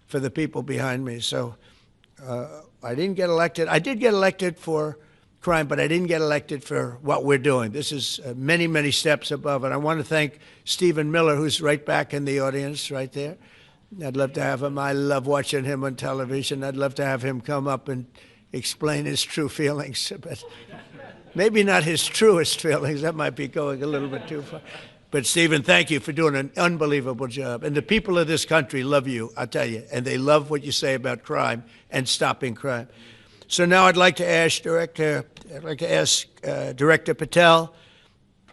for the people behind me. So I didn't get elected. I did get elected for crime, but I didn't get elected for what we're doing. This is many, many steps above. And I want to thank Stephen Miller, who's right back in the audience right there. I'd love to have him. I love watching him on television. I'd love to have him come up and explain his true feelings, but maybe not his truest feelings. That might be going a little bit too far. But Stephen, thank you for doing an unbelievable job. And the people of this country love you, I tell you, and they love what you say about crime and stopping crime. So now I'd like to ask Director Patel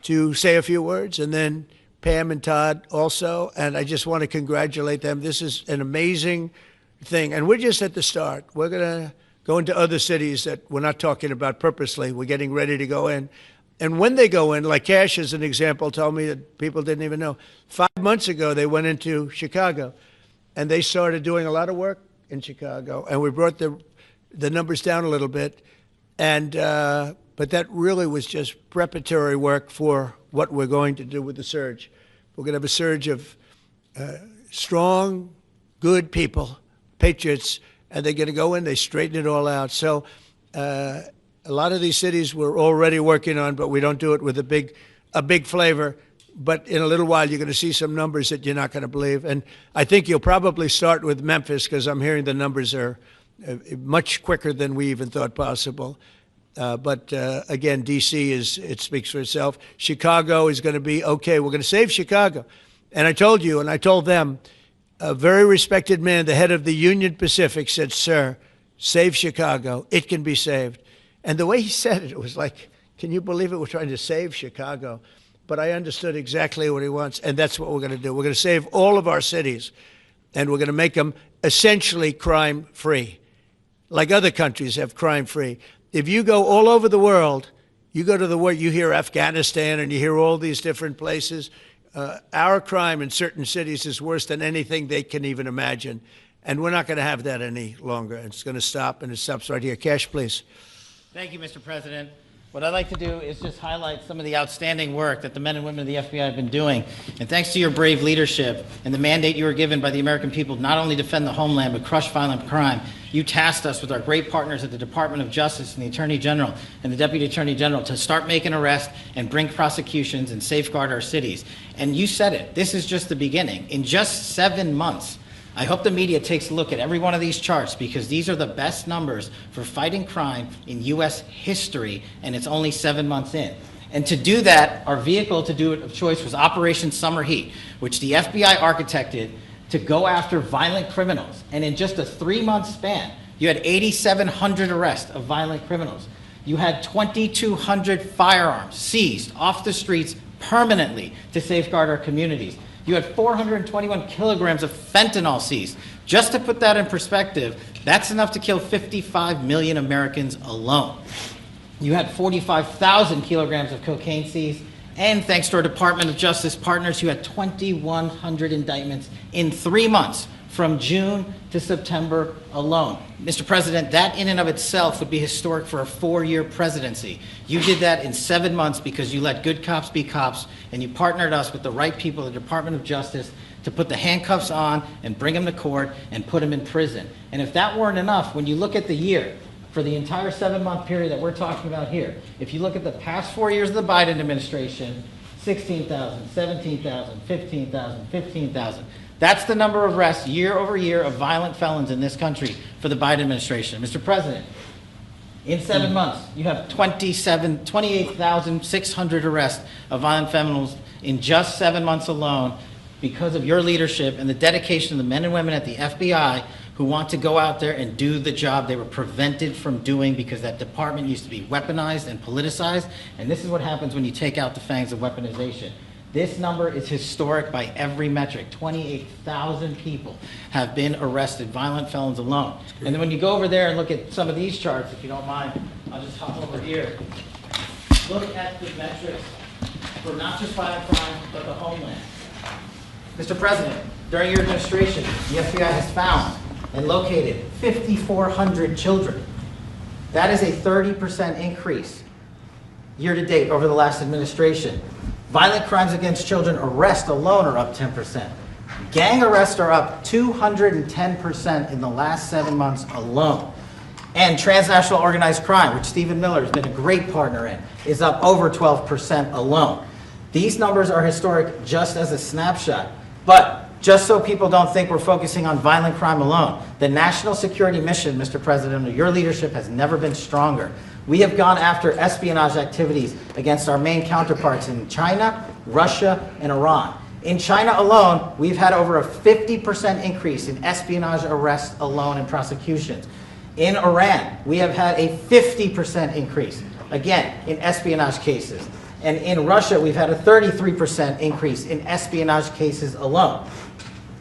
to say a few words, and then Pam and Todd also. And I just want to congratulate them. This is an amazing thing, and we're just at the start. We're going to go into other cities that we're not talking about purposely. We're getting ready to go in. And when they go in, like Kash, as an example, told me that people didn't even know. 5 months ago, they went into Chicago, and they started doing a lot of work in Chicago. And we brought the numbers down a little bit. And but that really was just preparatory work for what we're going to do with the surge. We're going to have a surge of strong, good people, patriots, and they're going to go in, they straighten it all out. So a lot of these cities we're already working on, but we don't do it with a big flavor. But in a little while, you're going to see some numbers that you're not going to believe. And I think you'll probably start with Memphis, because I'm hearing the numbers are much quicker than we even thought possible. But again, D.C. it speaks for itself. Chicago is going to be okay. We're going to save Chicago. And I told you, and I told them, a very respected man, the head of the Union Pacific, said, "Sir, save Chicago. It can be saved." And the way he said it, it was like, can you believe it? We're trying to save Chicago. But I understood exactly what he wants, and that's what we're going to do. We're going to save all of our cities, and we're going to make them essentially crime-free, like other countries have crime-free. If you go all over the world, you go to the world, you hear Afghanistan and you hear all these different places. Our crime in certain cities is worse than anything they can even imagine. And we're not going to have that any longer. It's going to stop, and it stops right here. Kash, please. Thank you, Mr. President. What I'd like to do is just highlight some of the outstanding work that the men and women of the FBI have been doing. And thanks to your brave leadership and the mandate you were given by the American people to not only defend the homeland but crush violent crime, you tasked us with our great partners at the Department of Justice and the Attorney General and the Deputy Attorney General to start making arrests and bring prosecutions and safeguard our cities. And you said it, this is just the beginning. In just 7 months, I hope the media takes a look at every one of these charts, because these are the best numbers for fighting crime in U.S. history, and it's only 7 months in. And to do that, our vehicle to do it of choice was Operation Summer Heat, which the FBI architected to go after violent criminals. And in just a 3-month span, you had 8,700 arrests of violent criminals. You had 2,200 firearms seized off the streets permanently to safeguard our communities. You had 421 kilograms of fentanyl seized. Just to put that in perspective, that's enough to kill 55 million Americans alone. You had 45,000 kilograms of cocaine seized, and thanks to our Department of Justice partners, you had 2,100 indictments in 3 months, from June to September alone. Mr. President, that in and of itself would be historic for a 4-year presidency. You did that in 7 months because you let good cops be cops, and you partnered us with the right people at the Department of Justice to put the handcuffs on and bring them to court and put them in prison. And if that weren't enough, when you look at the year, for the entire 7-month period that we're talking about here, if you look at the past 4 years of the Biden administration, 16,000, 17,000, 15,000, 15,000. That's the number of arrests year over year of violent felons in this country for the Biden administration. Mr. President, in 7 months, you have 28,600 arrests of violent felons in just 7 months alone, because of your leadership and the dedication of the men and women at the FBI who want to go out there and do the job they were prevented from doing, because that department used to be weaponized and politicized. And this is what happens when you take out the fangs of weaponization. This number is historic by every metric. 28,000 people have been arrested, violent felons alone. And then when you go over there and look at some of these charts, if you don't mind, I'll just hop over here. Look at the metrics for not just violent crime, but the homeland. Mr. President, during your administration, the FBI has found and located 5,400 children. That is a 30% increase year to date over the last administration. Violent crimes against children arrests alone are up 10%. Gang arrests are up 210% in the last 7 months alone. And transnational organized crime, which Stephen Miller has been a great partner in, is up over 12% alone. These numbers are historic just as a snapshot. But just so people don't think we're focusing on violent crime alone, the national security mission, Mr. President, under your leadership has never been stronger. We have gone after espionage activities against our main counterparts in China, Russia, and Iran. In China alone, we've had over a 50% increase in espionage arrests alone and prosecutions. In Iran, we have had a 50% increase, again, in espionage cases. And in Russia, we've had a 33% increase in espionage cases alone.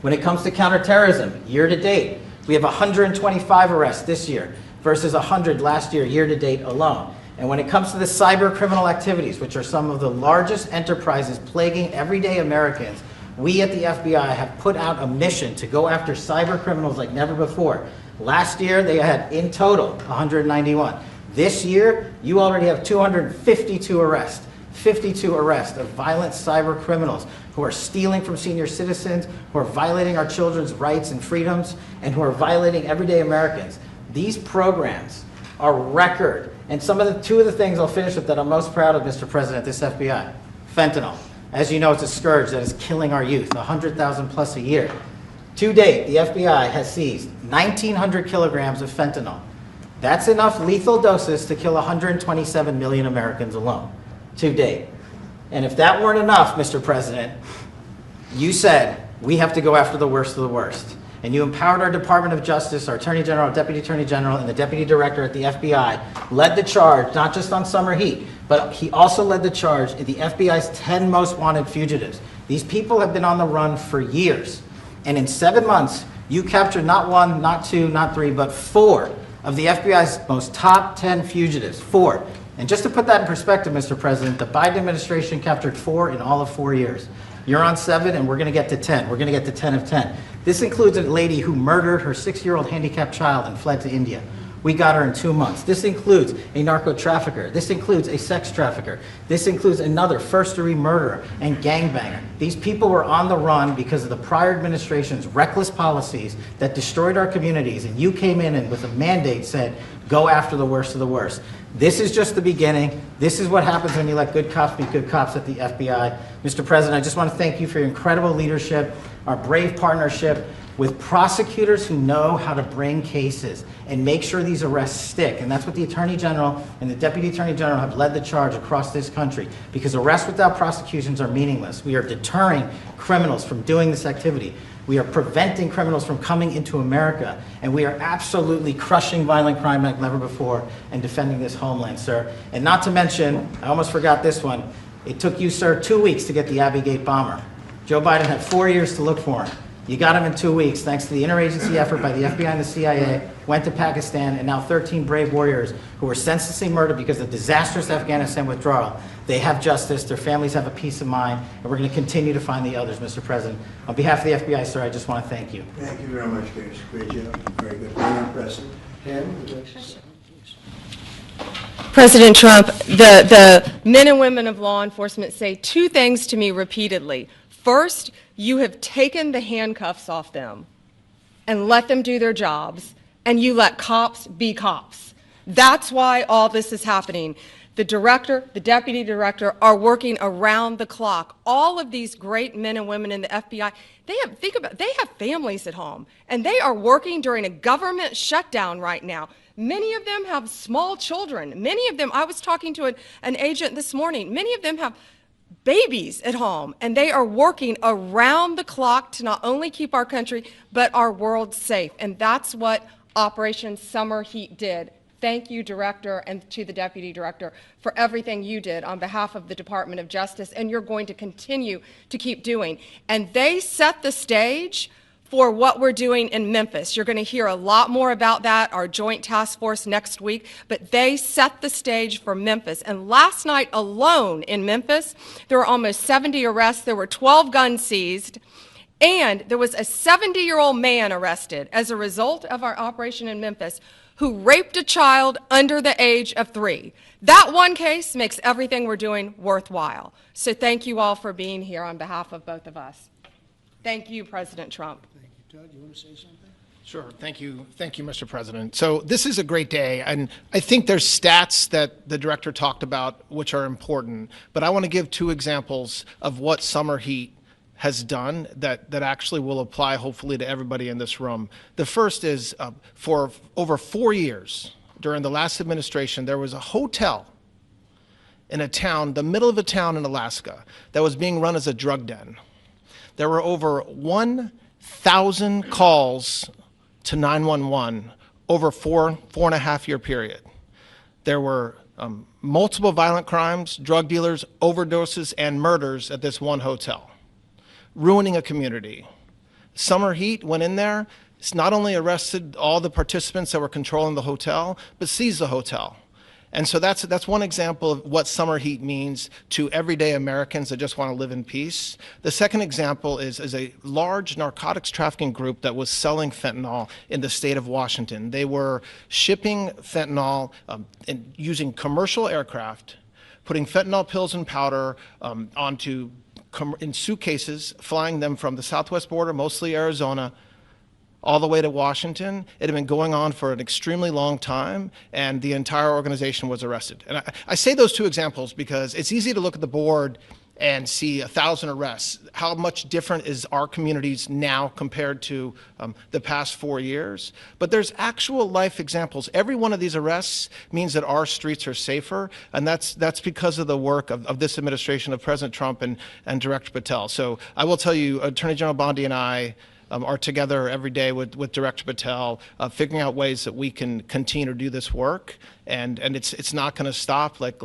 When it comes to counterterrorism, year to date, we have 125 arrests this year versus 100 last year, year to date alone. And when it comes to the cyber criminal activities, which are some of the largest enterprises plaguing everyday Americans, we at the FBI have put out a mission to go after cyber criminals like never before. Last year, they had, in total, 191. This year, you already have 252 arrests. 52 arrests of violent cyber criminals who are stealing from senior citizens, who are violating our children's rights and freedoms, and who are violating everyday Americans. These programs are record. And two of the things I'll finish with that I'm most proud of, Mr. President, this FBI. Fentanyl. As you know, it's a scourge that is killing our youth, 100,000 plus a year. To date, the FBI has seized 1,900 kilograms of fentanyl. That's enough lethal doses to kill 127 million Americans alone, to date. And if that weren't enough, Mr. President, you said we have to go after the worst of the worst. And you empowered our Department of Justice, our Attorney General, our Deputy Attorney General, and the Deputy Director at the FBI, led the charge, not just on summer heat, but he also led the charge in the FBI's 10 most wanted fugitives. These people have been on the run for years. And in 7 months, you captured not one, not two, not three, but 4 of the FBI's most top 10 fugitives. 4. And just to put that in perspective, Mr. President, the Biden administration captured 4 in all of 4 years. You're on 7, and we're going to get to 10. We're going to get to 10 of 10. This includes a lady who murdered her 6-year-old handicapped child and fled to India. We got her in 2 months. This includes a narco trafficker. This includes a sex trafficker. This includes another first-degree murderer and gangbanger. These people were on the run because of the prior administration's reckless policies that destroyed our communities, and you came in and with a mandate said, go after the worst of the worst. This is just the beginning. This is what happens when you let good cops be good cops at the FBI. Mr. President, I just want to thank you for your incredible leadership, our brave partnership with prosecutors who know how to bring cases and make sure these arrests stick. And that's what the Attorney General and the Deputy Attorney General have led the charge across this country, because arrests without prosecutions are meaningless. We are deterring criminals from doing this activity. We are preventing criminals from coming into America, and we are absolutely crushing violent crime like never before and defending this homeland, sir. And not to mention, I almost forgot this one, it took you, sir, 2 weeks to get the Abbey Gate bomber. Joe Biden had 4 years to look for him. You got him in 2 weeks, thanks to the interagency effort by the FBI and the CIA, went to Pakistan, and now 13 brave warriors who were senselessly murdered because of the disastrous Afghanistan withdrawal. They have justice, their families have a peace of mind, and we're going to continue to find the others, Mr. President. On behalf of the FBI, sir, I just want to thank you. Thank you very much, Kash. Great job. Very good. Very impressive. President Trump, the men and women of law enforcement say 2 things to me repeatedly. First, you have taken the handcuffs off them and let them do their jobs, and you let cops be cops. That's why all this is happening. The director, the deputy director are working around the clock. All of these great men and women in the FBI, they have families at home, and they are working during a government shutdown right now. Many of them have small children. Many of them, I was talking to an agent this morning, many of them have babies at home, and they are working around the clock to not only keep our country, but our world safe. And that's what Operation Summer Heat did. Thank you, Director, and to the Deputy Director for everything you did on behalf of the Department of Justice, and you're going to continue to keep doing. And they set the stage for what we're doing in Memphis. You're going to hear a lot more about that, our joint task force next week, but they set the stage for Memphis. And last night alone in Memphis, there were almost 70 arrests, there were 12 guns seized, and there was a 70-year-old man arrested as a result of our operation in Memphis who raped a child under the age of 3. That one case makes everything we're doing worthwhile. So thank you all for being here on behalf of both of us. Thank you, President Trump. Thank you. Todd, you want to say something? Sure. Thank you, Mr. President. So this is a great day, and I think there's stats that the director talked about which are important, but I want to give two examples of what summer heat has done that actually will apply hopefully to everybody in this room. The first is for over 4 years during the last administration, there was a hotel in a town, the middle of a town in Alaska, that was being run as a drug den. There were over 1,000 calls to 911 over four and a half year period. There were multiple violent crimes, drug dealers, overdoses, and murders at this one hotel, ruining a community. Summer heat went in there. It's not only arrested all the participants that were controlling the hotel, but seized the hotel. And so that's one example of what summer heat means to everyday Americans that just want to live in peace. The second example is a large narcotics trafficking group that was selling fentanyl in the state of Washington. They were shipping fentanyl and using commercial aircraft, putting fentanyl pills and powder in suitcases, flying them from the southwest border, mostly Arizona, all the way to Washington. It had been going on for an extremely long time, and the entire organization was arrested. And I say those two examples because it's easy to look at the board and see 1,000 arrests. How much different is our communities now compared to the past 4 years? But there's actual life examples. Every one of these arrests means that our streets are safer, and that's because of the work of this administration, of President Trump and Director Patel. So I will tell you, Attorney General Bondi and I are together every day with Director Patel, figuring out ways that we can continue to do this work, and it's not going to stop. Like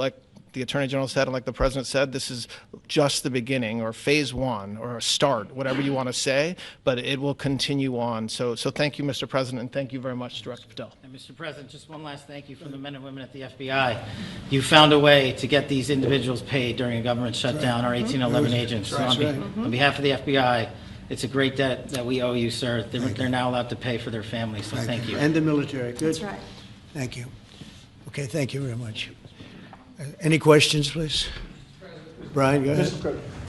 the Attorney General said, and like the President said, this is just the beginning, or phase one, or a start, whatever you want to say, but it will continue on. So thank you, Mr. President, and thank you very much, Director Patel. And Mr. President, just one last thank you from the men and women at the FBI. You found a way to get these individuals paid during a government shutdown, our 1811 agents. So on behalf of the FBI, it's a great debt that we owe you, sir. They're now allowed to pay for their families, so thank you. And the military. Good. That's right. Thank you. Okay, thank you very much. Any questions, please? Brian, go ahead.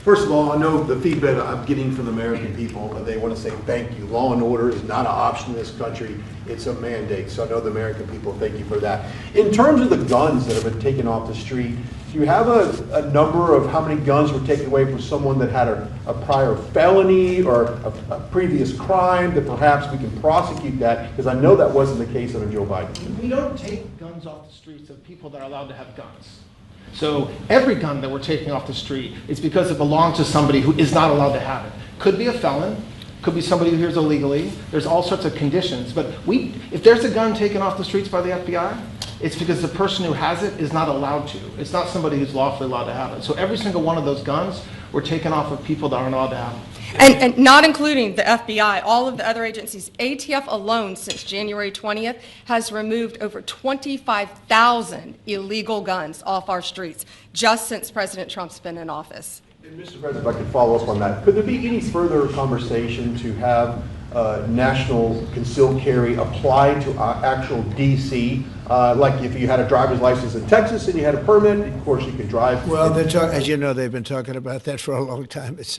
First of all, I know the feedback I'm getting from the American people, but they want to say thank you. Law and order is not an option in this country. It's a mandate. So I know the American people thank you for that. In terms of the guns that have been taken off the street, do you have a number of how many guns were taken away from someone that had a prior felony or a previous crime, that perhaps we can prosecute that? Because I know that wasn't the case under Joe Biden. We don't take guns off the streets of people that are allowed to have guns. So every gun that we're taking off the street is because it belongs to somebody who is not allowed to have it. Could be a felon, could be somebody who hears illegally. There's all sorts of conditions. But if there's a gun taken off the streets by the FBI, it's because the person who has it is not allowed to. It's not somebody who's lawfully allowed to have it. So every single one of those guns were taken off of people that aren't allowed to have them. And not including the FBI, all of the other agencies. ATF alone, since January 20th, has removed over 25,000 illegal guns off our streets, just since President Trump's been in office. And Mr. President, if I could follow up on that, could there be any further conversation to have national concealed carry applied to actual DC? Like if you had a driver's license in Texas and you had a permit, of course you could drive. Well, as you know, they've been talking about that for a long time. It's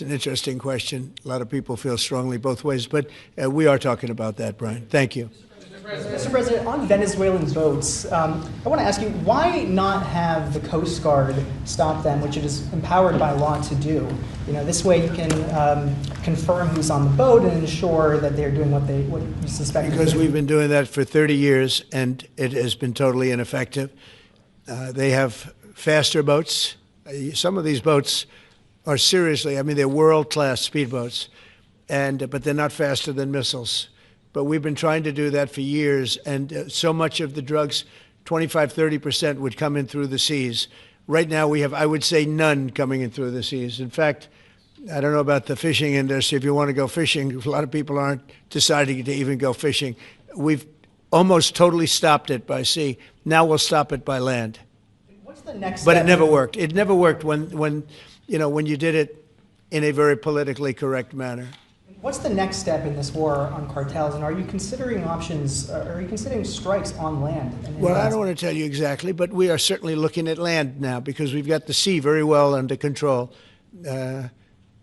an interesting question. A lot of people feel strongly both ways, but we are talking about that, Brian. Thank you. Mr. President, on Venezuelan boats, I want to ask you, why not have the Coast Guard stop them, which it is empowered by law to do? You know, this way you can confirm who's on the boat and ensure that they're doing what you suspect. Because we've been doing that for 30 years, and it has been totally ineffective. They have faster boats. Some of these boats are seriously, I mean, they're world-class speedboats, but they're not faster than missiles. But we've been trying to do that for years, and so much of the drugs, 25–30%, would come in through the seas. Right now we have, I would say, none coming in through the seas. In fact, I don't know about the fishing industry. If you want to go fishing, a lot of people aren't deciding to even go fishing. We've almost totally stopped it by sea. Now we'll stop it by land. What's the next But step? it never worked. It never worked when you did it in a very politically correct manner. What's the next step in this war on cartels, and are you considering options, are you considering strikes on land? Well, I don't want to tell you exactly, but we are certainly looking at land now because we've got the sea very well under control.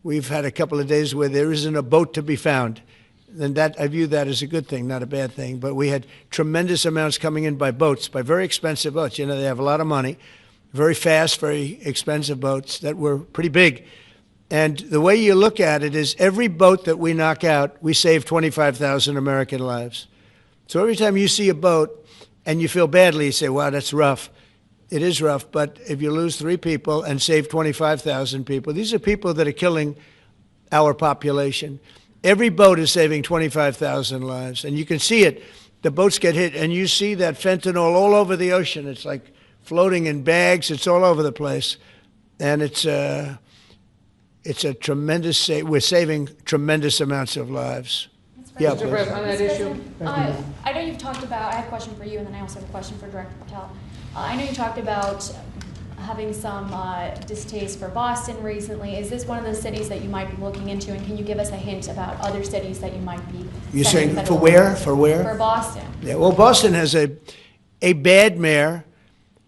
we've had a couple of days where there isn't a boat to be found. And that, I view that as a good thing, not a bad thing. But we had tremendous amounts coming in by boats, by very expensive boats. You know, they have a lot of money, very fast, very expensive boats that were pretty big. And the way you look at it is every boat that we knock out, we save 25,000 American lives. So every time you see a boat and you feel badly, you say, wow, that's rough. It is rough, but if you lose 3 people and save 25,000 people, these are people that are killing our population. Every boat is saving 25,000 lives, and you can see it. The boats get hit, and you see that fentanyl all over the ocean. It's like floating in bags. It's all over the place, and it's a tremendous. We're saving tremendous amounts of lives. Yeah, Mr. President, on that issue. I know you've talked about. I have a question for you, and then I also have a question for Director Patel. I know you talked about having some distaste for Boston recently. Is this one of those cities that you might be looking into, and can you give us a hint about other cities that you might be? You're saying for where? For where? For Boston. Yeah, well, Boston has a bad mayor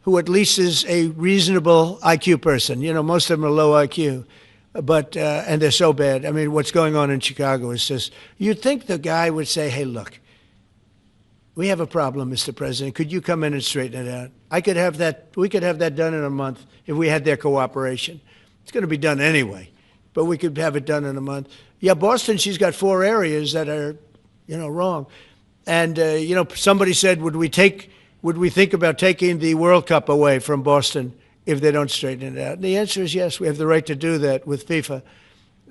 who at least is a reasonable IQ person. You know, most of them are low IQ, but and they're so bad. I mean, what's going on in Chicago is just, you'd think the guy would say, hey, look, we have a problem, Mr. President. Could you come in and straighten it out? We could have that done in a month if we had their cooperation. It's going to be done anyway, but we could have it done in a month. Yeah, Boston, she's got 4 areas that are, you know, wrong. And, you know, somebody said, would we think about taking the World Cup away from Boston if they don't straighten it out? And the answer is yes, we have the right to do that with FIFA.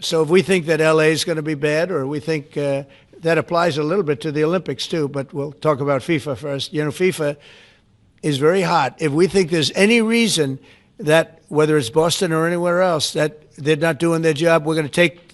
So if we think that LA is going to be bad, or we think that applies a little bit to the Olympics too, but we'll talk about FIFA first. You know, FIFA is very hot. If we think there's any reason that, whether it's Boston or anywhere else, that they're not doing their job, we're going to take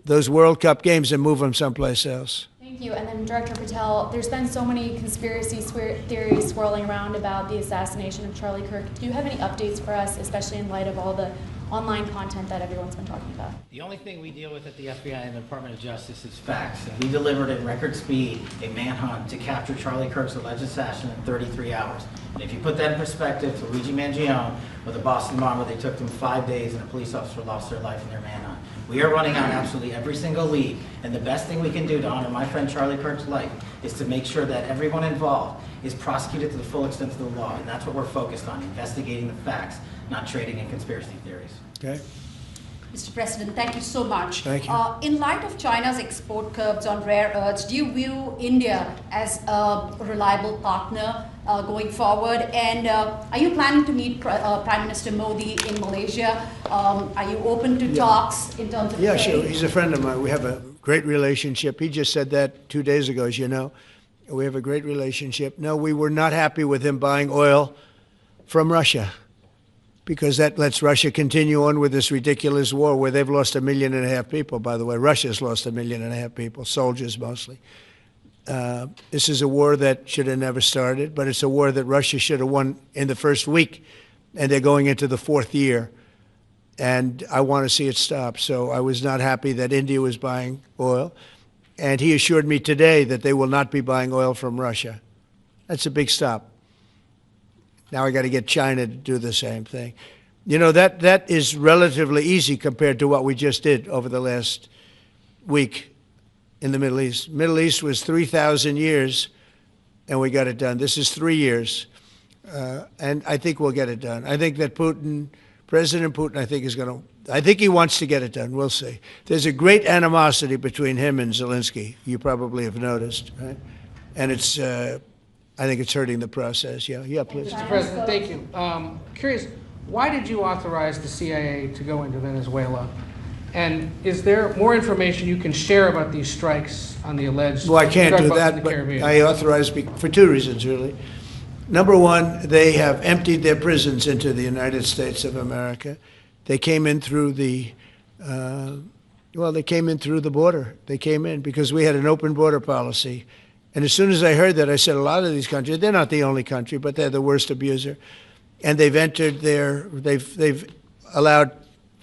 those World Cup games and move them someplace else. Thank you. And then Director Patel, there's been so many conspiracy theories swirling around about the assassination of Charlie Kirk. Do you have any updates for us, especially in light of all the online content that everyone's been talking about? The only thing we deal with at the FBI and the Department of Justice is facts. And we delivered at record speed a manhunt to capture Charlie Kirk's alleged assassin in 33 hours. And if you put that in perspective, to Luigi Mangione with the Boston bomber, they took them 5 days and a police officer lost their life in their manhunt. We are running on absolutely every single lead. And the best thing we can do to honor my friend Charlie Kirk's life is to make sure that everyone involved is prosecuted to the full extent of the law. And that's what we're focused on, investigating the facts, not trading in conspiracy theories. Okay. Mr. President, thank you so much. Thank you. In light of China's export curbs on rare earths, do you view India as a reliable partner going forward? And are you planning to meet Prime Minister Modi in Malaysia? Are you open to talks in terms of Yeah, trade? sure. He's a friend of mine. We have a great relationship. He just said that 2 days ago, as you know. We have a great relationship. No, we were not happy with him buying oil from Russia, because that lets Russia continue on with this ridiculous war where they've lost 1.5 million people, by the way. Russia's lost 1.5 million people, soldiers mostly. This is a war that should have never started, but it's a war that Russia should have won in the first week, and they're going into the 4th year. And I want to see it stop. So I was not happy that India was buying oil. And he assured me today that they will not be buying oil from Russia. That's a big stop. Now I got to get China to do the same thing. You know, that is relatively easy compared to what we just did over the last week in the Middle East. Middle East was 3,000 years, and we got it done. This is 3 years, and I think we'll get it done. I think that President Putin, I think he wants to get it done. We'll see. There's a great animosity between him and Zelensky. You probably have noticed, right? And it's, I think it's hurting the process. Yeah, please. Mr. President, thank you. Curious, why did you authorize the CIA to go into Venezuela? And is there more information you can share about these strikes on the alleged Well, I can't drug do busts in that, the but Caribbean? I authorized for 2 reasons, really. Number one, they have emptied their prisons into the United States of America. They came in through the, they came in through the border. They came in because we had an open border policy. And as soon as I heard that, I said, a lot of these countries, they're not the only country, but they're the worst abuser. And they've entered they've allowed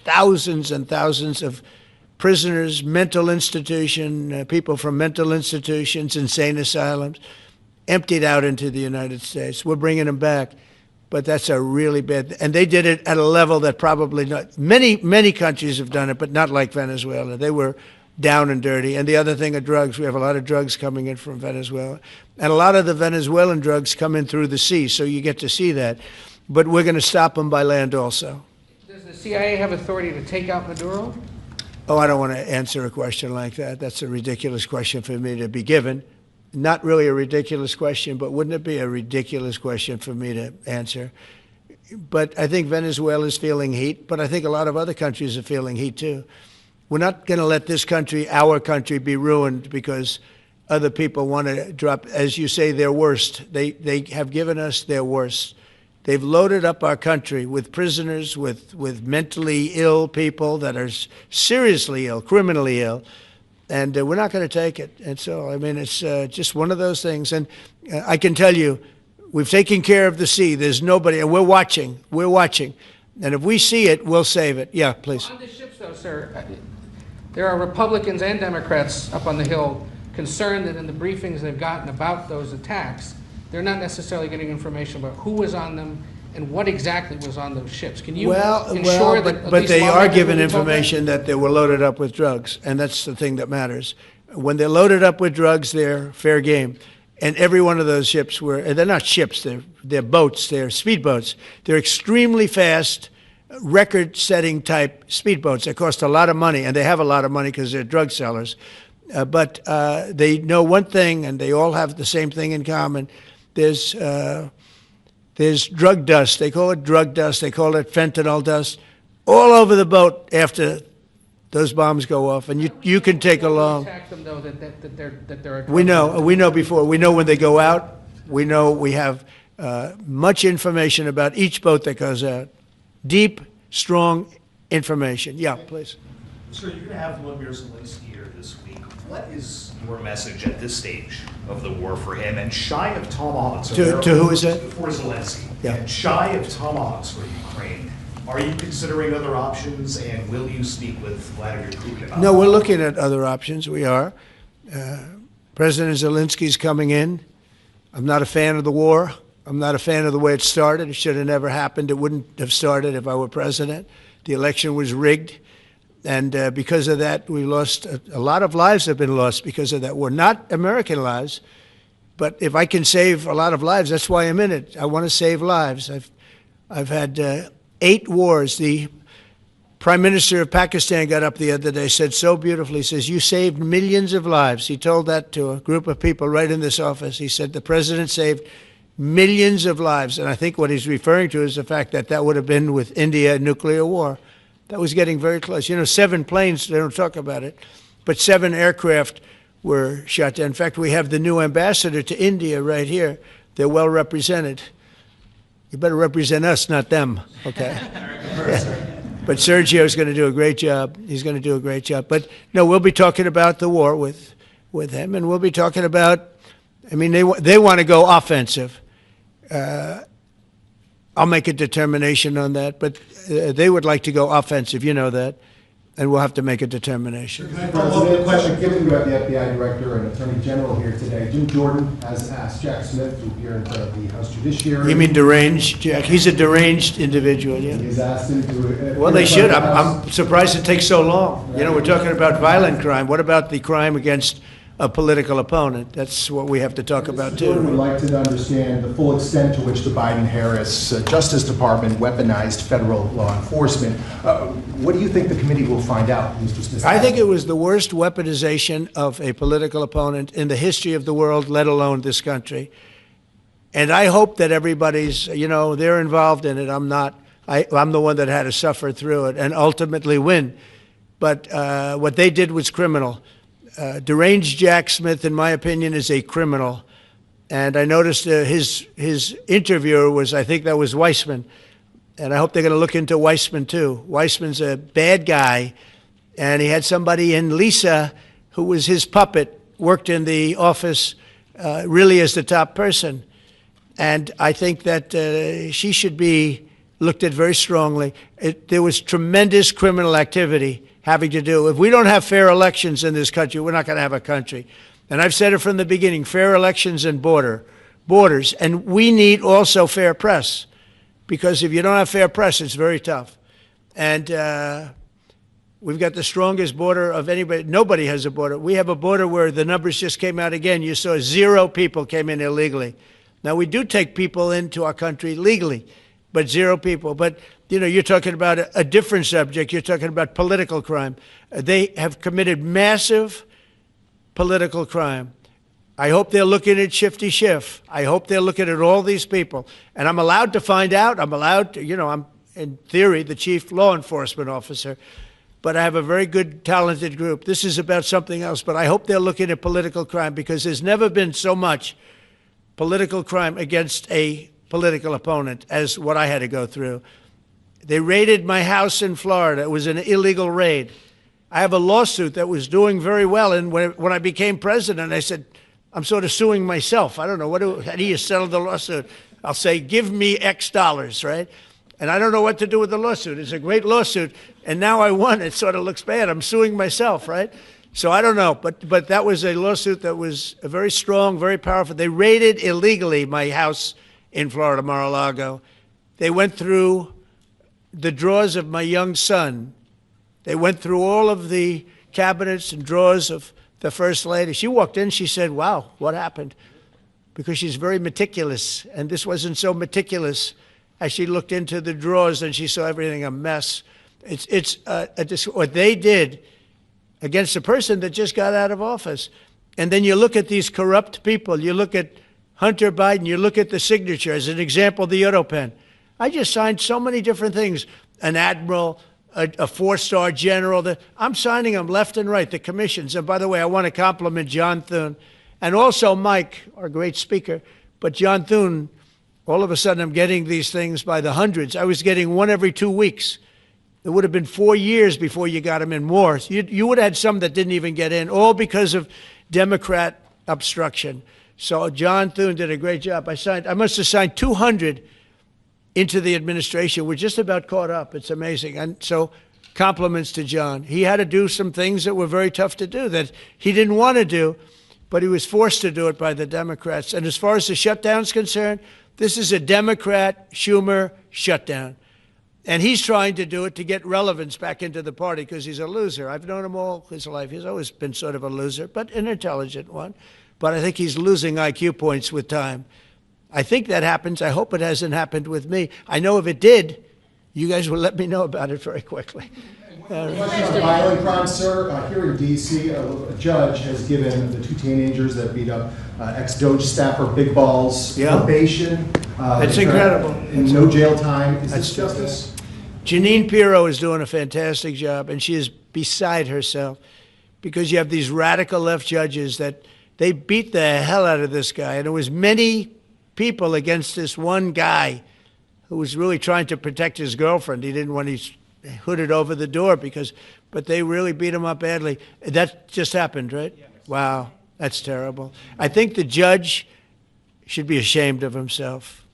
thousands and thousands of prisoners, mental institution, people from mental institutions, insane asylums, emptied out into the United States. We're bringing them back. but that's a really bad, and they did it at a level that probably not, many countries have done it, but not like Venezuela. They were down and dirty. And the other thing are drugs. We have a lot of drugs coming in from Venezuela. And a lot of the Venezuelan drugs come in through the sea, so you get to see that. But we're going to stop them by land also. Does the CIA have authority to take out Maduro? Oh, I don't want to answer a question like that. That's a ridiculous question for me to be given. Not really a ridiculous question, but wouldn't it be a ridiculous question for me to answer? But I think Venezuela is feeling heat, but I think a lot of other countries are feeling heat too. We're not going to let this country, our country, be ruined because other people want to drop, as you say, their worst. They have given us their worst. They've loaded up our country with prisoners, with mentally ill people that are seriously ill, criminally ill, and we're not going to take it. And so, I mean, it's just one of those things. And I can tell you, we've taken care of the sea. There's nobody, and we're watching. We're watching. And if we see it, we'll save it. Yeah, please. On the ships, though, sir, there are Republicans and Democrats up on the Hill concerned that in the briefings they've gotten about those attacks, they're not necessarily getting information about who was on them and what exactly was on those ships. Can you ensure that but they are given information that they were loaded up with drugs, and that's the thing that matters. When they're loaded up with drugs, they're fair game. And every one of those ships were, and they're not ships, they're boats, they're speedboats. They're extremely fast, record-setting type speedboats. They cost a lot of money, and they have a lot of money because they're drug sellers. But they know one thing, and they all have the same thing in common. There's drug dust. They call it drug dust. They call it fentanyl dust all over the boat after those bombs go off. And you can take along. Attack them, though, that they're We know before. We know when they go out. We know we have much information about each boat that goes out. Deep, strong information. Yeah, please. Sir, you're going to have Volodymyr Zelensky here this week. What is your message at this stage of the war for him? And shy of tomahawks... To who is that? For Zelensky. Yeah. And shy of tomahawks for Ukraine, are you considering other options, and will you speak with Vladimir Putin about No, we're looking at other options. We are. President Zelensky's coming in. I'm not a fan of the war. I'm not a fan of the way it started. It should have never happened. It wouldn't have started if I were president. The election was rigged. And because of that, we lost a lot of lives have been lost because of that war. Not American lives, but if I can save a lot of lives, that's why I'm in it. I want to save lives. I've had 8 wars. The Prime Minister of Pakistan got up the other day, said so beautifully, he says, you saved millions of lives. He told that to a group of people right in this office. He said the president saved millions of lives. And I think what he's referring to is the fact that that would have been with India, a nuclear war. That was getting very close. You know, 7 planes, they don't talk about it, but 7 aircraft were shot down. In fact, we have the new ambassador to India right here. They're well represented. You better represent us, not them, okay? But Sergio's going to do a great job. He's going to do a great job. But no, we'll be talking about the war with him, and we'll be talking about, I mean, they want to go offensive. I'll make a determination on that, but they would like to go offensive, you know that, and we'll have to make a determination. President, given you have the FBI Director and Attorney General here today, Jim Jordan has asked Jack Smith to appear in front of the House Judiciary. You mean deranged, Jack? He's a deranged individual, yeah. He's asked him to... Well, they should. I'm surprised it takes so long. You know, we're talking about violent crime. What about the crime against a political opponent? That's what we have to talk about, too. Jordan would like to understand the full extent to which the Biden-Harris Justice Department weaponized federal law enforcement. What do you think the committee will find out, Mr. Smith? I think it was the worst weaponization of a political opponent in the history of the world, let alone this country. And I hope that everybody's, you know, they're involved in it. I'm not. I'm the one that had to suffer through it and ultimately win. But what they did was criminal. Deranged Jack Smith, in my opinion, is a criminal. And I noticed his interviewer was, I think that was Weissman. And I hope they're going to look into Weissman, too. Weissman's a bad guy. And he had somebody in Lisa, who was his puppet, worked in the office really as the top person. And I think that she should be looked at very strongly. There was tremendous criminal activity having to do. If we don't have fair elections in this country, we're not going to have a country. And I've said it from the beginning, fair elections and borders. And we need also fair press. because if you don't have fair press, it's very tough. And we've got the strongest border of anybody. Nobody has a border. We have a border where the numbers just came out again. You saw 0 people came in illegally. Now, we do take people into our country legally, but 0 people. But, you know, you're talking about a different subject. You're talking about political crime. They have committed massive political crime. I hope they're looking at Shifty Schiff. I hope they're looking at all these people. And I'm allowed to find out. I'm allowed to, you know, I'm, in theory, the chief law enforcement officer. But I have a very good, talented group. This is about something else. But I hope they're looking at political crime, because there's never been so much political crime against a political opponent as what I had to go through. They raided my house in Florida. It was an illegal raid. I have a lawsuit that was doing very well. And when I became president, I said, I'm sort of suing myself. I don't know. How do you settle the lawsuit? I'll say, give me X dollars, right? And I don't know what to do with the lawsuit. It's a great lawsuit. And now I won. It sort of looks bad. I'm suing myself, right? So I don't know. But that was a lawsuit that was very strong, very powerful. They raided illegally my house in Florida, Mar-a-Lago. They went through the drawers of my young son. They went through all of the cabinets and drawers of the First Lady. She walked in, she said, wow, what happened? Because she's very meticulous, and this wasn't so meticulous. As she looked into the drawers and she saw everything a mess. What they did against a person that just got out of office. And then you look at these corrupt people. You look at Hunter Biden. You look at the signature. As an example, the Europen. I just signed so many different things. An admiral, a 4-star general. I'm signing them left and right, the commissions. And by the way, I want to compliment John Thune and also Mike, our great speaker. But John Thune, all of a sudden I'm getting these things by the hundreds. I was getting one every 2 weeks. It would have been 4 years before you got them in more. You would have had some that didn't even get in, all because of Democrat obstruction. So John Thune did a great job. I must have signed 200 into the administration. We're just about caught up. It's amazing. And so compliments to John. He had to do some things that were very tough to do that he didn't want to do, but he was forced to do it by the Democrats. And as far as the shutdown's concerned, this is a Democrat Schumer shutdown. And he's trying to do it to get relevance back into the party because he's a loser. I've known him all his life. He's always been sort of a loser, but an intelligent one. But I think he's losing IQ points with time. I think that happens. I hope it hasn't happened with me. I know if it did, you guys will let me know about it very quickly. Question on violent crime, sir. Here in D.C., a judge has given the 2 teenagers that beat up ex-Doge staffer Big Balls probation. That's incredible. And no jail time. Is this justice? Jeanine Pirro is doing a fantastic job, and she is beside herself because you have these radical left judges that they beat the hell out of this guy. And there was many people against this one guy who was really trying to protect his girlfriend. He didn't want his hooded over the door but they really beat him up badly. That just happened, right? Yes. Wow, that's terrible. I think the judge should be ashamed of himself.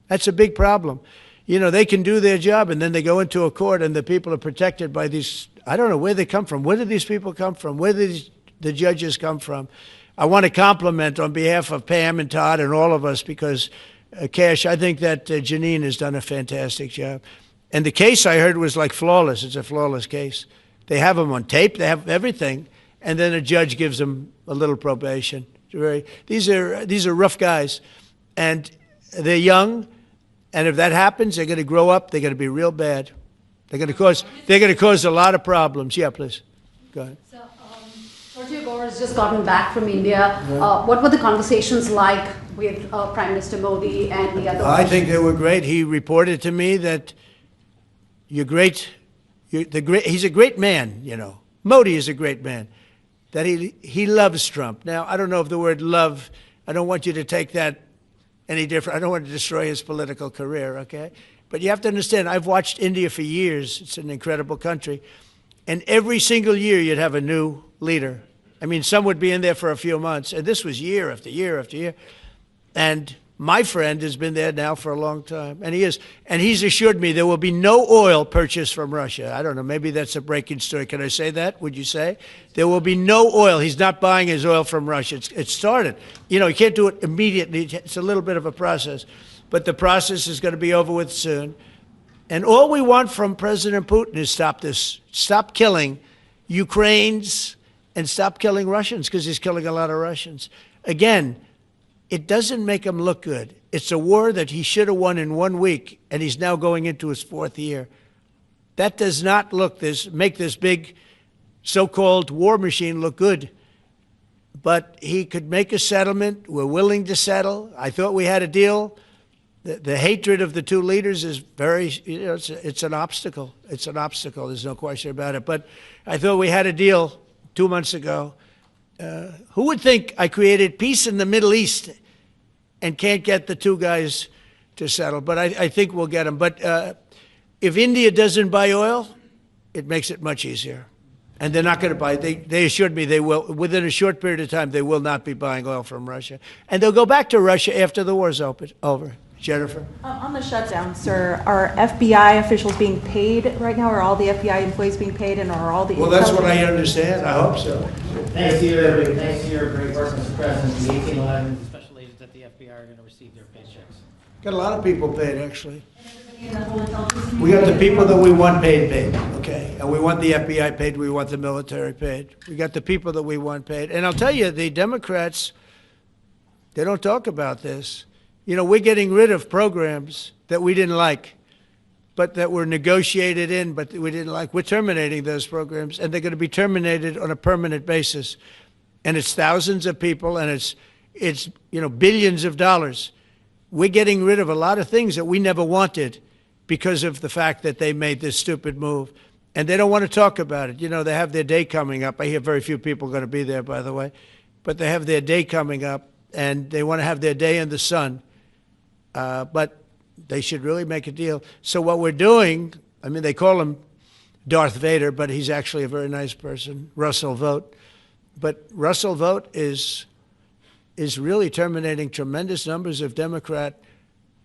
That's a big problem. You know, they can do their job and then they go into a court and the people are protected by these, I don't know where they come from. Where do these people come from? Where do the judges come from? I want to compliment on behalf of Pam and Todd and all of us because, Kash, I think that Jeanine has done a fantastic job. And the case I heard was like flawless. It's a flawless case. They have them on tape. They have everything. And then a judge gives them a little probation. These are rough guys. And they're young. And if that happens, they're going to grow up. They're going to be real bad. They're going to cause a lot of problems. Yeah, please. Go ahead. So, Sergio Gore has just gotten back from India. What were the conversations like with Prime Minister Modi and the other? I think they were great. He reported to me that he's a great man, you know. Modi is a great man. That he loves Trump. Now, I don't know if the word love, I don't want you to take that any different. I don't want to destroy his political career, okay? But you have to understand, I've watched India for years. It's an incredible country. And every single year you'd have a new leader. I mean, some would be in there for a few months. And this was year after year after year. And My friend has been there now for a long time, and he's assured me there will be no oil purchased from Russia. I don't know, maybe that's a breaking story. Can I say that? Would you say? There will be no oil. He's not buying his oil from Russia. It started. You know, you can't do it immediately. It's a little bit of a process, but the process is going to be over with soon. And all we want from President Putin is stop this. Stop killing Ukrainians and stop killing Russians, because he's killing a lot of Russians. Again, it doesn't make him look good. It's a war that he should have won in 1 week, and he's now going into his 4th year. That does not make this big so-called war machine look good. But he could make a settlement. We're willing to settle. I thought we had a deal. The hatred of the two leaders is very, you know, it's an obstacle. It's an obstacle. There's no question about it. But I thought we had a deal 2 months ago. Who would think I created peace in the Middle East and can't get the two guys to settle? But I think we'll get them. But if India doesn't buy oil, it makes it much easier. And they're not going to buy. They assured me they will. Within a short period of time, they will not be buying oil from Russia. And they'll go back to Russia after the war's over. Jennifer? On the shutdown, sir, are FBI officials being paid right now? Are all the FBI employees being paid, and are all the... Well, that's what I understand. I hope so. Thanks to your great work, Mr. President, the 1811, the special agents at the FBI are going to receive their paychecks. Got a lot of people paid, actually. We got the people that we want paid, okay? And we want the FBI paid, we want the military paid. We got the people that we want paid. And I'll tell you, the Democrats, they don't talk about this. You know, we're getting rid of programs that we didn't like, but that were negotiated in, but we didn't like. We're terminating those programs, and they're going to be terminated on a permanent basis. And it's thousands of people, and it's you know, billions of dollars. We're getting rid of a lot of things that we never wanted because of the fact that they made this stupid move. And they don't want to talk about it. You know, they have their day coming up. I hear very few people are going to be there, by the way. But they have their day coming up, and they want to have their day in the sun. But they should really make a deal. So what we're doing, I mean, they call him Darth Vader, but he's actually a very nice person, Russell Vogt. But Russell Vogt is really terminating tremendous numbers of Democrat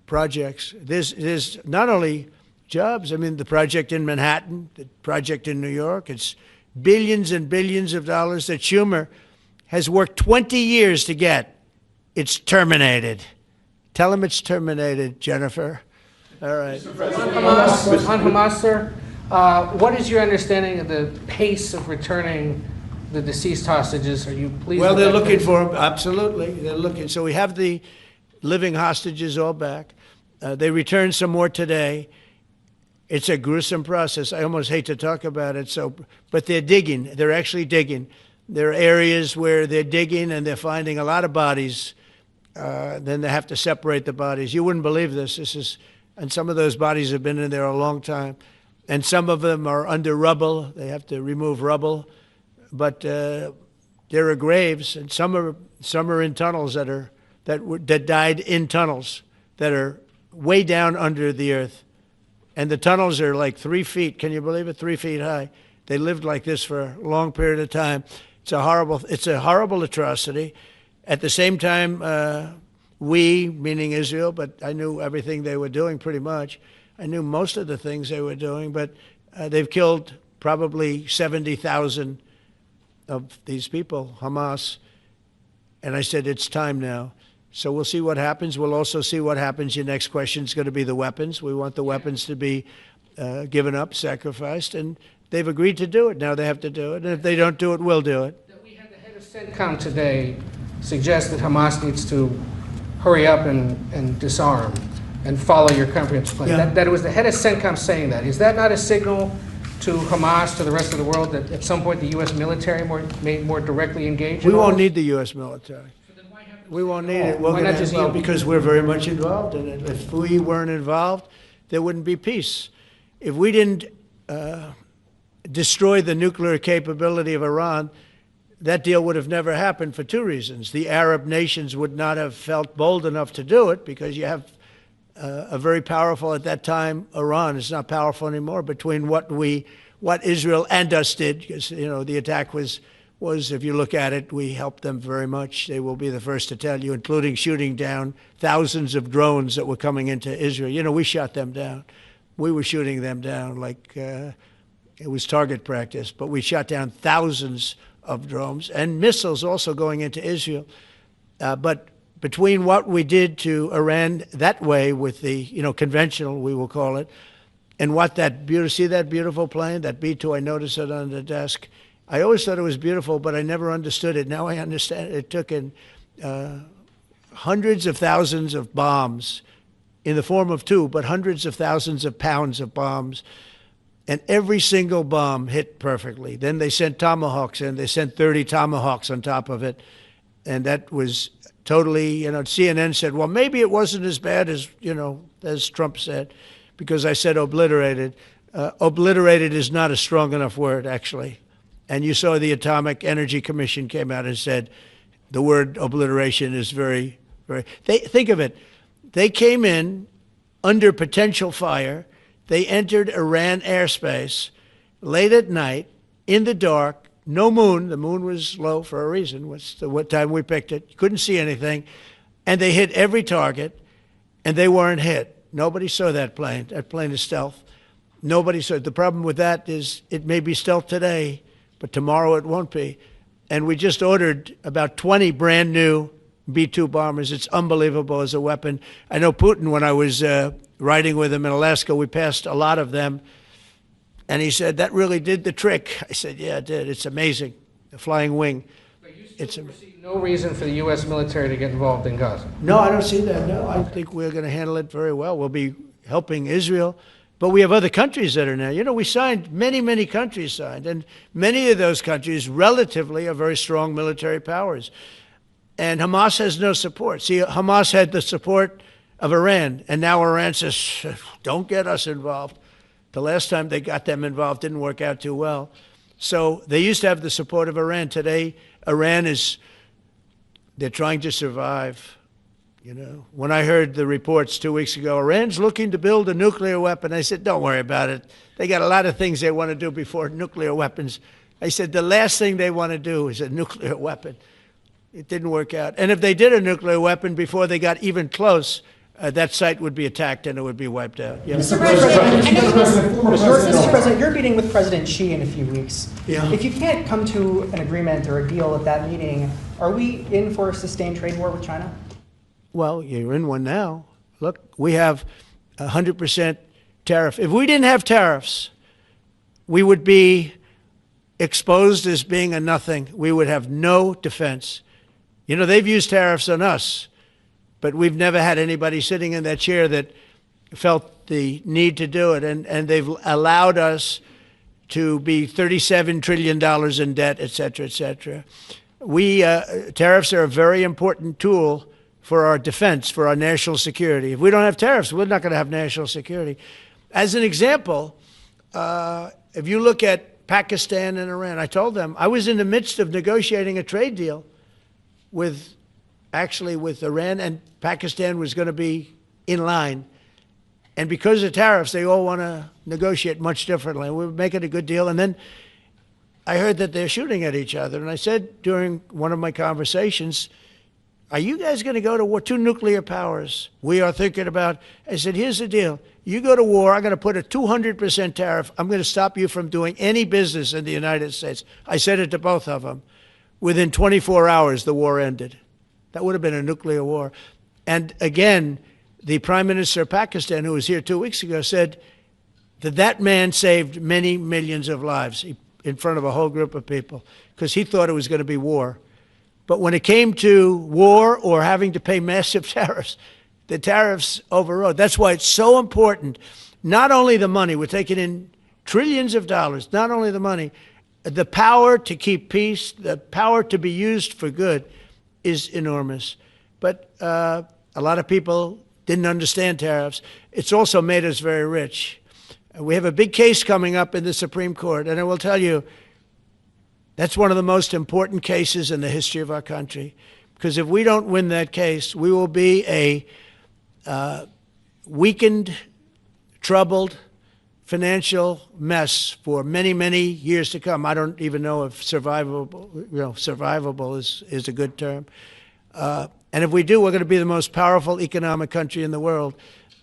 projects. There's not only jobs, I mean, the project in Manhattan, the project in New York, it's billions and billions of dollars that Schumer has worked 20 years to get. It's terminated. Tell him it's terminated, Jennifer. All right. On Hamas, sir, what is your understanding of the pace of returning the deceased hostages? Are you pleased? Well, they're looking for them. Absolutely, they're looking. So we have the living hostages all back. They returned some more today. It's a gruesome process. I almost hate to talk about it. But they're digging. They're actually digging. There are areas where they're digging and they're finding a lot of bodies. Then they have to separate the bodies. You wouldn't believe this. And some of those bodies have been in there a long time. And some of them are under rubble. They have to remove rubble. But there are graves, and some are in tunnels that died in tunnels that are way down under the earth. And the tunnels are like 3 feet. Can you believe it? 3 feet high. They lived like this for a long period of time. It's a horrible atrocity. At the same time, we, meaning Israel, but I knew everything they were doing pretty much. I knew most of the things they were doing, but they've killed probably 70,000 of these people, Hamas. And I said, it's time now. So we'll see what happens. We'll also see what happens. Your next question is going to be the weapons. We want the weapons to be given up, sacrificed, and they've agreed to do it. Now they have to do it. And if they don't do it, we'll do it. We had the head of CENTCOM today suggest that Hamas needs to hurry up and disarm and follow your comprehensive plan. Yeah. That it was the head of CENTCOM saying that. Is that not a signal to Hamas, to the rest of the world, that at some point the U.S. military may more directly engage? We won't need the U.S. military. We won't need it. We're going to well, because we're very much involved in it. If we weren't involved, there wouldn't be peace. If we didn't destroy the nuclear capability of Iran, that deal would have never happened for two reasons. The Arab nations would not have felt bold enough to do it because you have a very powerful, at that time, Iran. It's not powerful anymore between what Israel and us did, because, you know, the attack was was, if you look at it, we helped them very much. They will be the first to tell you, including shooting down thousands of drones that were coming into Israel. You know, we shot them down. We were shooting them down like it was target practice, but we shot down thousands of drones and missiles also going into Israel. But between what we did to Iran that way with the, conventional, we will call it, and what see that beautiful plane, that B-2, I noticed it on the desk. I always thought it was beautiful, but I never understood it. Now I understand it. It took in hundreds of thousands of bombs in the form of two, but hundreds of thousands of pounds of bombs. And every single bomb hit perfectly. Then they sent Tomahawks in. They sent 30 Tomahawks on top of it. And that was totally, CNN said, well, maybe it wasn't as bad as Trump said, because I said obliterated. Obliterated is not a strong enough word, actually. And you saw the Atomic Energy Commission came out and said the word obliteration is very, very... Think of it. They came in under potential fire. They entered Iran airspace late at night, in the dark, no moon. The moon was low for a reason. What time we picked it. You couldn't see anything. And they hit every target, and they weren't hit. Nobody saw that plane. That plane is stealth. Nobody saw it. The problem with that is it may be stealth today, but tomorrow it won't be. And we just ordered about 20 brand new B-2 bombers. It's unbelievable as a weapon. I know Putin, when I was riding with him in Alaska, we passed a lot of them. And he said, that really did the trick. I said, yeah, it did. It's amazing. The flying wing. But you still see no reason for the U.S. military to get involved in Gaza? No, I don't see that. No, I think we're going to handle it very well. We'll be helping Israel. But we have other countries that are now. We signed, many countries signed. And many of those countries relatively are very strong military powers. And Hamas has no support. See, Hamas had the support of Iran. And now Iran says, don't get us involved. The last time they got them involved didn't work out too well. So they used to have the support of Iran. Today, they're trying to survive. When I heard the reports 2 weeks ago, Iran's looking to build a nuclear weapon, I said, don't worry about it. They got a lot of things they want to do before nuclear weapons. I said, the last thing they want to do is a nuclear weapon. It didn't work out. And if they did a nuclear weapon before they got even close, that site would be attacked and it would be wiped out. Yeah. Mr. President, you're meeting with President Xi in a few weeks. Yeah. If you can't come to an agreement or a deal at that meeting, are we in for a sustained trade war with China? Well, you're in one now. Look, we have 100% tariff. If we didn't have tariffs, we would be exposed as being a nothing. We would have no defense. They've used tariffs on us, but we've never had anybody sitting in that chair that felt the need to do it. And they've allowed us to be $37 trillion in debt, et cetera, et cetera. Tariffs are a very important tool for our defense, for our national security. If we don't have tariffs, we're not going to have national security. As an example, if you look at Pakistan and Iran, I told them I was in the midst of negotiating a trade deal with Iran, and Pakistan was going to be in line. And because of tariffs, they all want to negotiate much differently. We're making a good deal. And then I heard that they're shooting at each other. And I said during one of my conversations, are you guys going to go to war? Two nuclear powers. We are thinking about, I said, here's the deal. You go to war, I'm going to put a 200% tariff. I'm going to stop you from doing any business in the United States. I said it to both of them. Within 24 hours, the war ended. That would have been a nuclear war. And again, the Prime Minister of Pakistan, who was here 2 weeks ago, said that man saved many millions of lives in front of a whole group of people because he thought it was going to be war. But when it came to war or having to pay massive tariffs, the tariffs overrode. That's why it's so important. Not only the money, we're taking in trillions of dollars, not only the money, the power to keep peace, the power to be used for good is enormous. But a lot of people didn't understand tariffs. It's also made us very rich. We have a big case coming up in the Supreme Court, and I will tell you, that's one of the most important cases in the history of our country. Because if we don't win that case, we will be a weakened, troubled, financial mess for many, many years to come. I don't even know if survivable is a good term. And if we do, we're going to be the most powerful economic country in the world.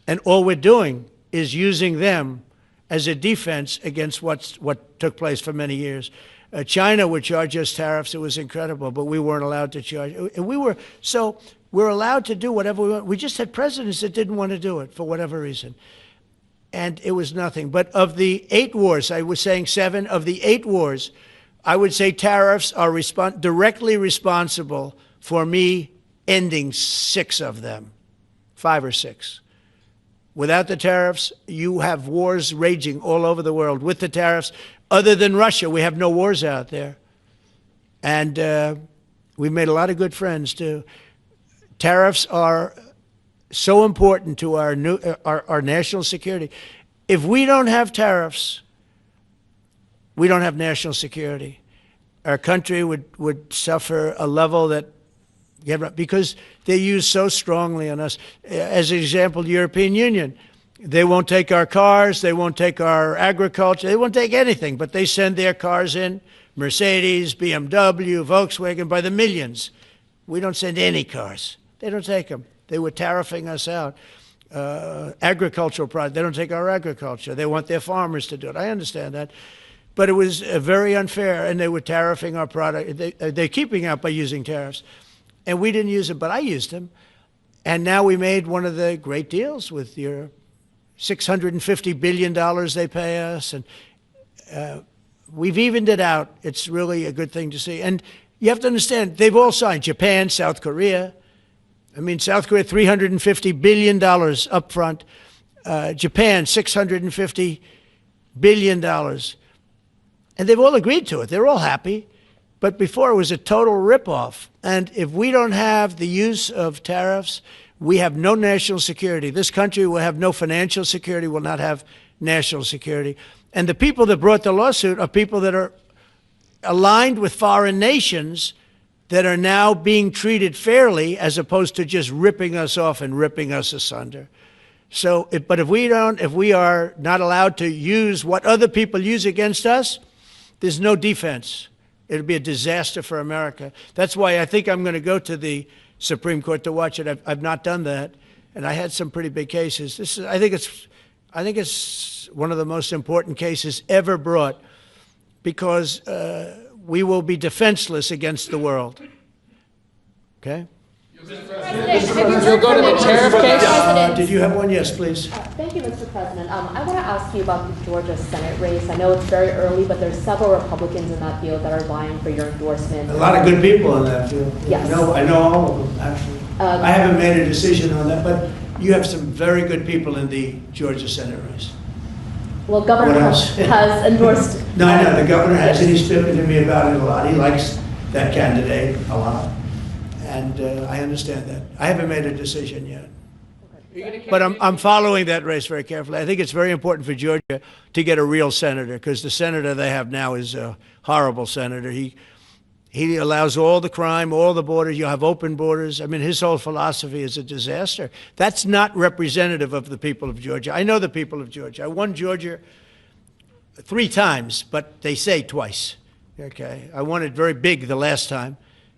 And all we're doing is using them as a defense against what took place for many years. China would charge us tariffs. It was incredible, but we weren't allowed to charge. And we're allowed to do whatever we want. We just had presidents that didn't want to do it for whatever reason. And it was nothing. But of the 8 wars, I was saying 7, of the 8 wars, I would say tariffs are directly responsible for me ending 6 of them, 5 or 6. Without the tariffs, you have wars raging all over the world. With the tariffs, other than Russia, we have no wars out there. And we've made a lot of good friends, too. Tariffs are so important to our national security. If we don't have tariffs, we don't have national security. Our country would suffer a level that, because they're used so strongly on us. As an example, the European Union, they won't take our cars, they won't take our agriculture, they won't take anything, but they send their cars in, Mercedes, BMW, Volkswagen, by the millions. We don't send any cars. They don't take them. They were tariffing us out. Agricultural products, they don't take our agriculture. They want their farmers to do it. I understand that. But it was very unfair, and they were tariffing our product. They're keeping out by using tariffs. And we didn't use them, but I used them. And now we made one of the great deals with your $650 billion they pay us. And we've evened it out. It's really a good thing to see. And you have to understand, they've all signed. Japan, South Korea. I mean, South Korea, $350 billion up front. Japan, $650 billion. And they've all agreed to it. They're all happy. But before, it was a total ripoff. And if we don't have the use of tariffs, we have no national security. This country will have no financial security, will not have national security. And the people that brought the lawsuit are people that are aligned with foreign nations that are now being treated fairly, as opposed to just ripping us off and ripping us asunder. So, but if we are not allowed to use what other people use against us, there's no defense. It'll be a disaster for America. That's why I think I'm going to go to the Supreme Court to watch it. I've not done that, and I had some pretty big cases. I think it's one of the most important cases ever brought, because we will be defenseless against the world. Okay? You'll go to the tariff case? Did you have one? Yes, please. Thank you, Mr. President. I want to ask you about the Georgia Senate race. I know it's very early, but there's several Republicans in that field that are vying for your endorsement. A lot of good people in that field. Yes. I know all of them, actually. I haven't made a decision on that, but you have some very good people in the Georgia Senate race. Well, Governor Trump has endorsed. No, I know. The governor has, and he's spoken to me about it a lot. He likes that candidate a lot. And I understand that. I haven't made a decision yet. But I'm following that race very carefully. I think it's very important for Georgia to get a real senator, because the senator they have now is a horrible senator. He allows all the crime, all the borders. You have open borders. I mean, his whole philosophy is a disaster. That's not representative of the people of Georgia. I know the people of Georgia. I won Georgia 3 times, but they say twice. Okay, I won it very big the last time.